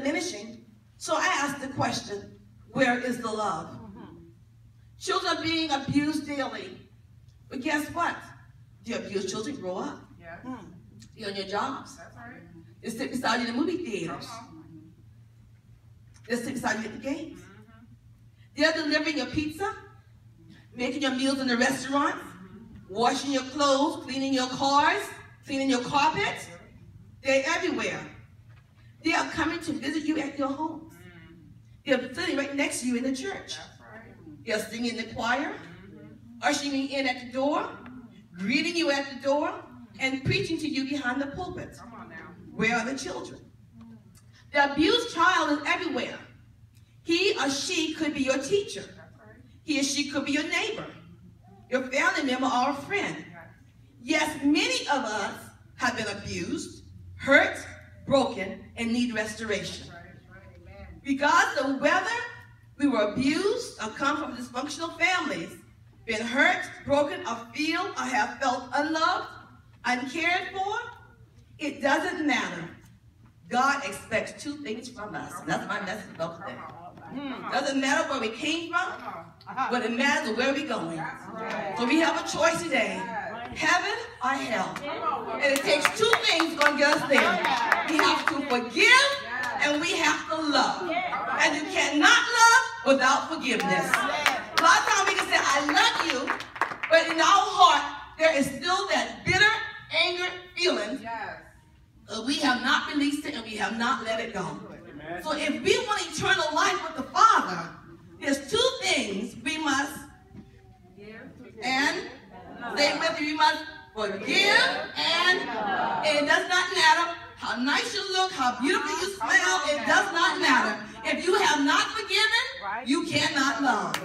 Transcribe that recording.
diminishing. So I asked the question, where is the love? Children are being abused daily. But guess what? The abused children grow up. Yeah. They're on your jobs. That's right. They sit beside you in the movie theaters. They sit beside you at the games. They're delivering your pizza, making your meals in the restaurants, washing your clothes, cleaning your cars, cleaning your carpets. They're everywhere. They are coming to visit you at your homes. They're sitting right next to you in the church. They're singing in the choir, ushering you in at the door, greeting you at the door, and preaching to you behind the pulpit. Come on now. Where are the children? The abused child is everywhere. He or she could be your teacher. He or she could be your neighbor, your family member, or a friend. Yes, many of us have been abused, hurt, broken, and need restoration. Regardless of whether we were abused or come from dysfunctional families, been hurt, broken, or feel or have felt unloved, uncared for, it doesn't matter. God expects two things from us. That's my message about today. Doesn't matter where we came from, but it matters where we're going. So we have a choice today, heaven or hell. And it takes two things to get us there. We have to forgive and we have to love. And you cannot love without forgiveness. A lot of times we can say, I love you, but in our heart, there is still that bitter, anger feeling. We have not released it and we have not let it go. So if we want eternal life with the Father, there's two things we must, and say with you, we must forgive, and it does not matter how nice you look, how beautiful you smell, it does not matter. If you have not forgiven, you cannot love.